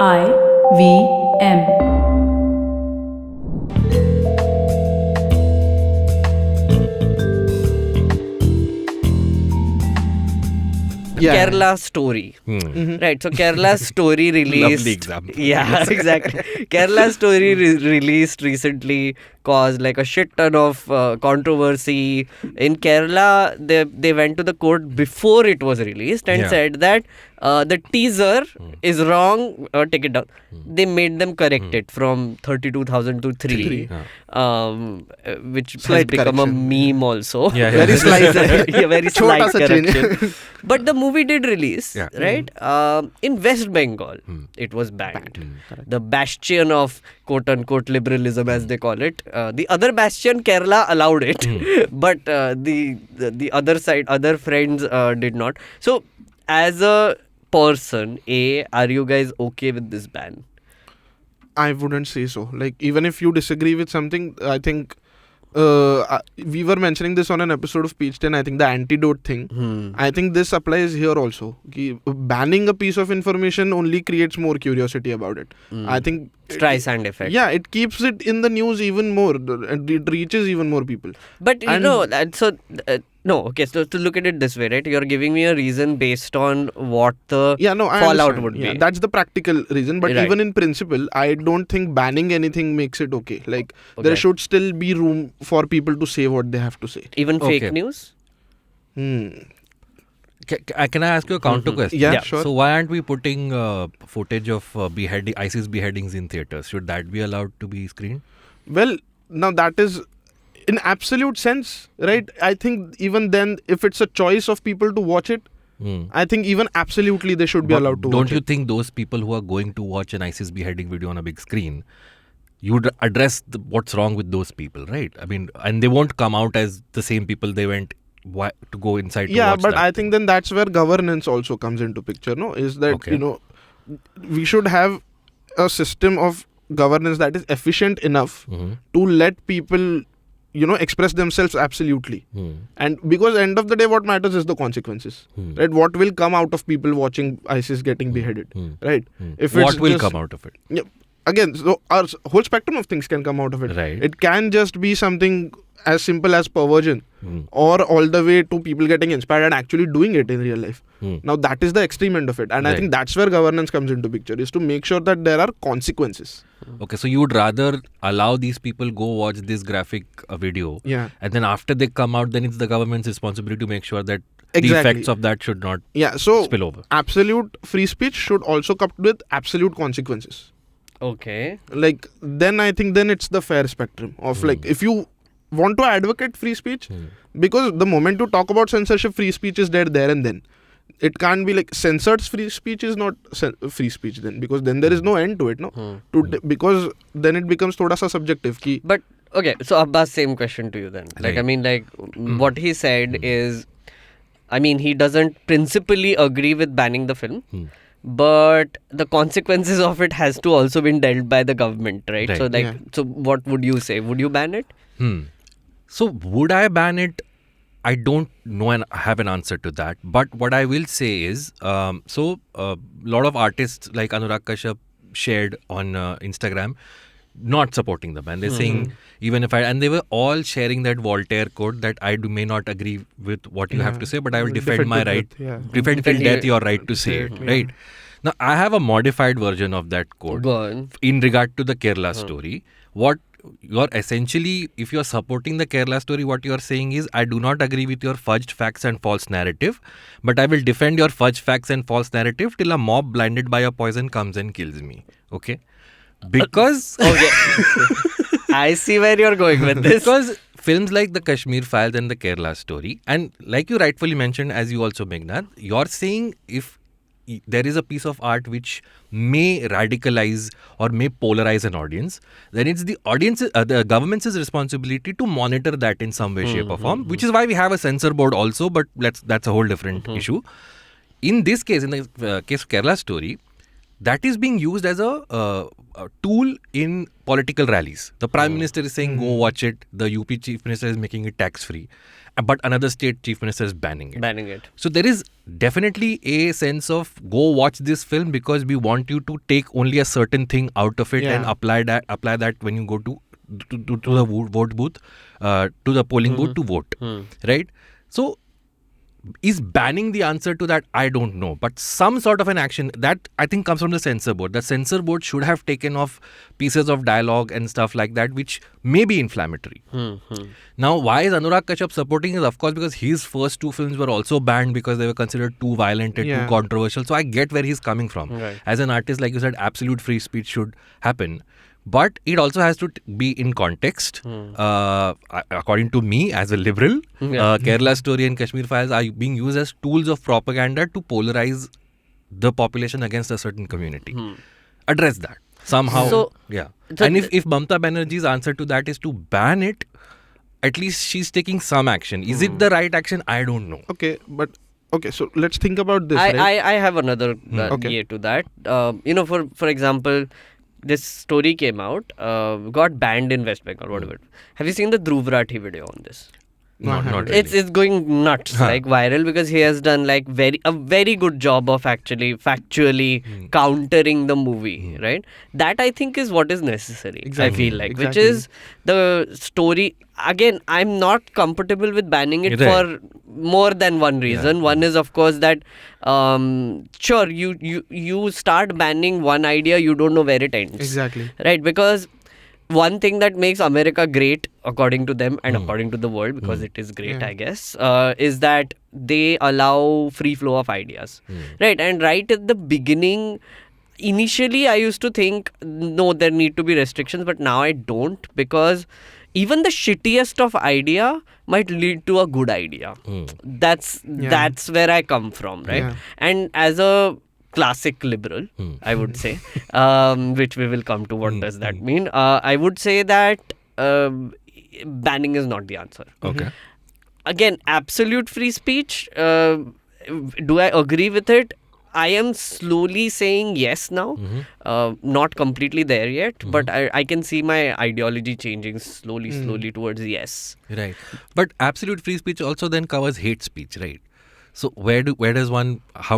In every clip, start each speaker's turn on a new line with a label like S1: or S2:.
S1: IVM.
S2: Kerala Story. Right, so Kerala Story released.
S3: Lovely example.
S2: Yeah, exactly. Kerala Story released recently caused like a shit ton of controversy. In Kerala, they went to the court before it was released and said that the teaser is wrong, take it down. They made them correct it from 32,000 to 3, which has become a meme also.
S3: Very
S2: slight, very slight
S4: Chota sa change.
S2: correction. But the movie did release, right? In West Bengal, it was banned. The bastion of quote-unquote liberalism, as they call it. The other bastion, Kerala, allowed it. But the other side, other friends did not. So, as a person, are you guys okay with this ban?
S4: I wouldn't say so. Like, even if you disagree with something, I think we were mentioning this on an episode of Peach 10, I think the antidote thing. I think this applies here also. Banning a piece of information only creates more curiosity about it. I think
S2: Streisand effect.
S4: Yeah, it keeps it in the news even more and it reaches even more people.
S2: But you know, so to look at it this way, right? You're giving me a reason based on what the fallout would be.
S4: That's the practical reason. But even in principle, I don't think banning anything makes it okay. Like, there should still be room for people to say what they have to say.
S2: Even fake news?
S3: Can I ask you a counter question?
S4: Yeah, sure.
S3: So why aren't we putting footage of ISIS beheadings in theatres? Should that be allowed to be screened?
S4: Well, now that is in absolute sense, right? I think even then, if it's a choice of people to watch it, I think even absolutely they should be allowed to watch it.
S3: Don't you think those people who are going to watch an ISIS beheading video on a big screen, you'd address what's wrong with those people, right? I mean, and they won't come out as the same people they went to go inside to watch.
S4: Yeah, but I think then that's where governance also comes into picture, no? Is that, we should have a system of governance that is efficient enough to let people, express themselves absolutely. And because end of the day, what matters is the consequences, right? What will come out of people watching ISIS getting beheaded, right?
S3: What will come out of it?
S4: Yeah, again, so our whole spectrum of things can come out of it.
S3: Right.
S4: It can just be something as simple as perversion or all the way to people getting inspired and actually doing it in real life. Now that is the extreme end of it. And I think that's where governance comes into picture, is to make sure that there are consequences.
S3: Okay, so you would rather allow these people go watch this graphic video, and then after they come out, then it's the government's responsibility to make sure that the effects of that should not spill over.
S4: Absolute free speech should also come with absolute consequences.
S2: Okay.
S4: Like, then I think then it's the fair spectrum of like, if you want to advocate free speech, because the moment you talk about censorship, free speech is dead there and then. It can't be like censored free speech is not free speech then, because then there is no end to it, no? Because then it becomes thoda sa subjective.
S2: But, okay, so Abbas, same question to you then. Like, I mean, like, what he said is, I mean, he doesn't principally agree with banning the film. But the consequences of it has to also been dealt by the government, right? So, like, so what would you say? Would you ban it?
S3: So, would I ban it? I don't know and have an answer to that. But what I will say is, a lot of artists like Anurag Kashyap shared on Instagram not supporting the ban. They're saying, and they were all sharing that Voltaire quote that I may not agree with what you have to say, but I will defend my right, defend till death your right to say it, right? Now, I have a modified version of that quote in regard to the Kerala story. What you're essentially, if you're supporting the Kerala story, what you're saying is, I do not agree with your fudged facts and false narrative, but I will defend your fudged facts and false narrative till a mob blinded by a poison comes and kills me. Okay? Because...
S2: I see where you're going with this.
S3: Because films like the Kashmir Files and the Kerala story, and like you rightfully mentioned, as you also, Meghnad, you're saying if there is a piece of art which may radicalize or may polarize an audience, then it's the government's responsibility to monitor that in some way, shape or form, which is why we have a censor board also, but that's a whole different issue. In this case, in the case of Kerala story, that is being used as a tool in political rallies. The Prime Minister is saying, go watch it. The UP Chief Minister is making it tax-free. But another state Chief Minister is banning it. So there is definitely a sense of go watch this film because we want you to take only a certain thing out of it and apply that when you go to the vote booth, to the polling booth to vote. Right? So is banning the answer to that? I don't know. But some sort of an action that I think comes from the censor board. The censor board should have taken off pieces of dialogue and stuff like that, which may be inflammatory. Now, why is Anurag Kashyap supporting it? Of course, because his first 2 films were also banned because they were considered too violent and too controversial. So I get where he's coming from.
S2: Right.
S3: As an artist, like you said, absolute free speech should happen. But it also has to be in context. According to me, as a liberal, Kerala Story and Kashmir Files are being used as tools of propaganda to polarize the population against a certain community. Address that somehow.
S2: So
S3: and if Mamata Banerjee's answer to that is to ban it, at least she's taking some action. Is it the right action? I don't know.
S4: Okay, so let's think about this.
S2: I have another year to that. For example, this story came out, got banned in West Bengal, whatever. Have you seen the Dhruv Rathi video on this?
S3: Not really.
S2: It's going nuts, like viral, because he has done like a very good job of actually factually countering the movie, right? That I think is what is necessary. I feel like, which is the story. Again, I'm not comfortable with banning it for more than one reason. One is, of course, that sure, you start banning one idea, you don't know where it ends.
S4: Exactly.
S2: Right, because one thing that makes America great, according to them and according to the world, because it is great, I guess, is that they allow free flow of ideas. Right, and right at the beginning, initially I used to think, no, there need to be restrictions, but now I don't, because even the shittiest of idea might lead to a good idea. That's where I come from, right? And as a classic liberal, I would say, which we will come to what does that mean. I would say that banning is not the answer.
S3: Okay.
S2: Again, absolute free speech, do I agree with it? I am slowly saying yes now. Not completely there yet, but I can see my ideology changing slowly towards yes.
S3: Right. But absolute free speech also then covers hate speech, right? So how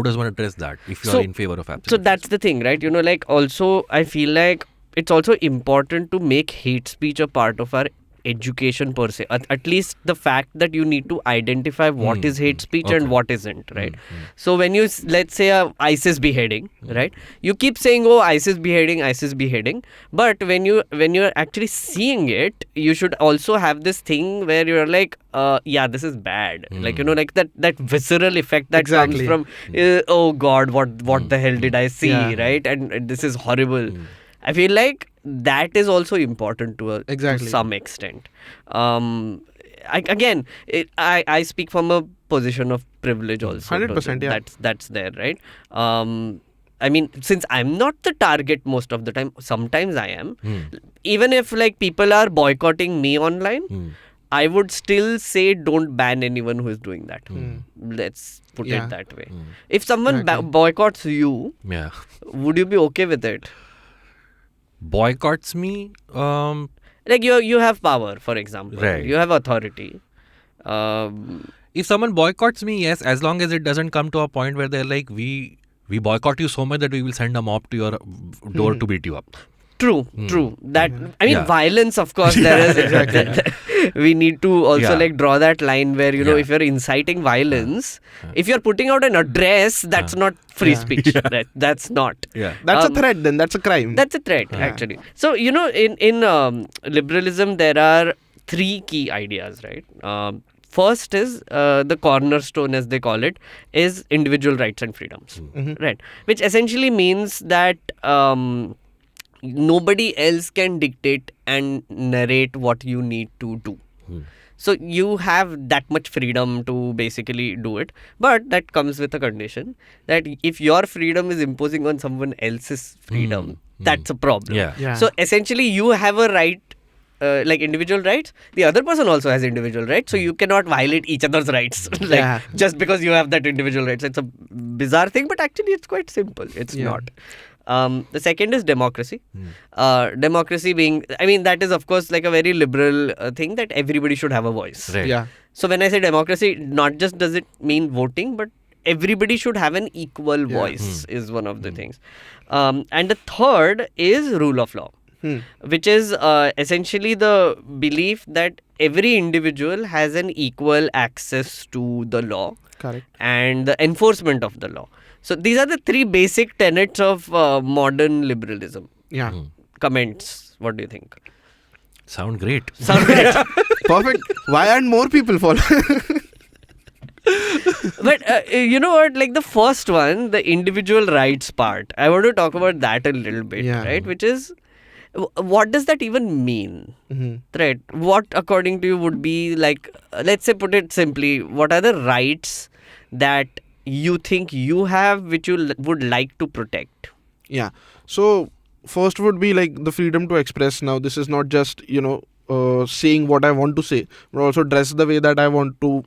S3: does one address that if you are in favor of absolute?
S2: So that's the thing, right? Also I feel like it's also important to make hate speech a part of our education per se. At least the fact that you need to identify what is hate speech and what isn't, right? So when you, let's say ISIS beheading, right? You keep saying, oh, ISIS beheading. But when you're actually seeing it, you should also have this thing where you're like, this is bad. Like, like that visceral effect that comes from, oh God, what the hell did I see, right? And this is horrible. I feel like that is also important to some extent. I speak from a position of privilege also.
S4: 100%,
S2: That's there, right? I mean, since I'm not the target most of the time, sometimes I am. Even if like people are boycotting me online, I would still say don't ban anyone who is doing that. Let's put it that way. If someone boycotts you, would you be okay with it?
S3: Boycotts me?
S2: Like you have power, for example.
S3: Right.
S2: You have authority.
S3: If someone boycotts me, yes, as long as it doesn't come to a point where they're like, we boycott you so much that we will send a mob to your door to beat you up.
S2: True. That violence, of course, there is.
S4: Exactly.
S2: We need to also like draw that line where if you're inciting violence, if you're putting out an address, that's not free speech. That's not.
S4: That's a threat. Then that's a crime.
S2: That's a threat, actually. So in liberalism, there are 3 key ideas, right? First is the cornerstone, as they call it, is individual rights and freedoms, right? Which essentially means that nobody else can dictate and narrate what you need to do. So you have that much freedom to basically do it. But that comes with a condition that if your freedom is imposing on someone else's freedom, that's a problem. So essentially you have a right, like individual rights. The other person also has individual rights. So you cannot violate each other's rights just because you have that individual rights. It's a bizarre thing, but actually it's quite simple. It's not. The second is democracy. Democracy being, I mean, that is of course like a very liberal thing that everybody should have a voice.
S3: Right.
S4: Yeah.
S2: So when I say democracy, not just does it mean voting, but everybody should have an equal voice is one of the things. And the third is rule of law, which is essentially the belief that every individual has an equal access to the law.
S4: Correct.
S2: And the enforcement of the law. So these are the three basic tenets of modern liberalism.
S4: Yeah.
S2: Comments. What do you think?
S3: Sound great.
S2: Sound great.
S4: Perfect. Why aren't more people following?
S2: But you know what? Like the first one, the individual rights part. I want to talk about that a little bit,
S4: Yeah.
S2: right? Which is, what does that even mean? Right? What, according to you, would be like, let's say, put it simply, what are the rights that you think you have which you would like to protect?
S4: Yeah. So first would be like the freedom to express. Now this is not just, saying what I want to say, but also dress the way that I want to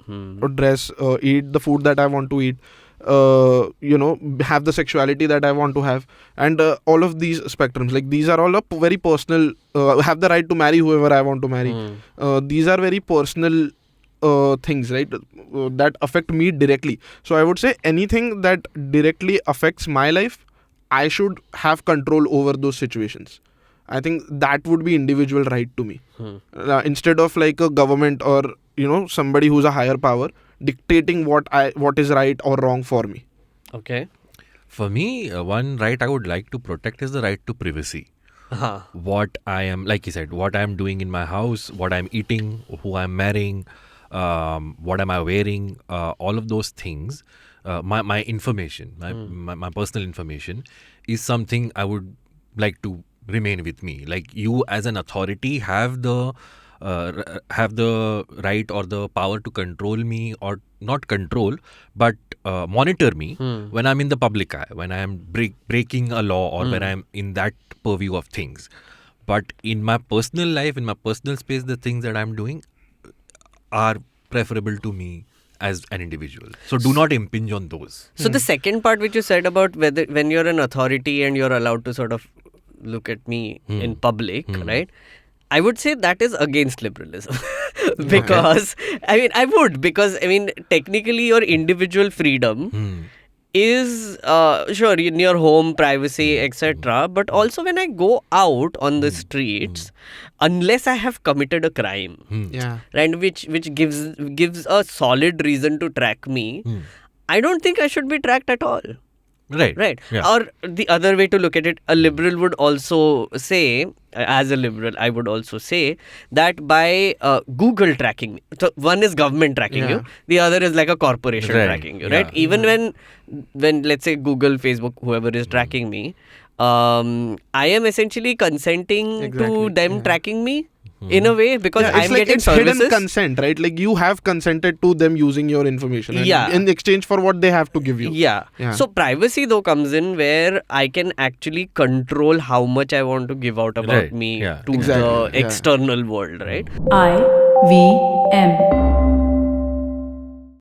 S4: dress, eat the food that I want to eat, have the sexuality that I want to have, and all of these spectrums. Like these are all very personal. Have the right to marry whoever I want to marry. These are very personal things, right? That affect me directly. So I would say anything that directly affects my life, I should have control over those situations. I think that would be individual right to me. Instead of like a government or somebody who's a higher power dictating what is right or wrong for me.
S2: Okay.
S3: For me, one right I would like to protect is the right to privacy. What I am, like you said, what I am doing in my house, what I'm eating, who I'm marrying, what am I wearing, all of those things, my information, my personal information is something I would like to remain with me. Like you as an authority have the right or the power to control me, or not control, but monitor me when I'm in the public eye, when I am breaking a law, or when I'm in that purview of things. But in my personal life, in my personal space, the things that I'm doing are preferable to me as an individual. So do not impinge on those.
S2: So the second part which you said about when you're an authority and you're allowed to sort of look at me in public, right? I would say that is against liberalism. Because, because technically your individual freedom is, sure, in your home, privacy, etc. But also when I go out on the streets, unless I have committed a crime, right, which gives a solid reason to track me, I don't think I should be tracked at all. Right.
S3: Yeah.
S2: Or the other way to look at it, a liberal would also say, as a liberal, I would also say that by Google tracking me, so one is government tracking you, the other is like a corporation tracking you, right? Even when let's say Google, Facebook, whoever is tracking me, I am essentially consenting to them tracking me. In a way, because I'm
S4: like
S2: getting services.
S4: Hidden consent, right? Like you have consented to them using your information in exchange for what they have to give you.
S2: Yeah. So privacy though comes in where I can actually control how much I want to give out about me to the external world, right?
S1: IVM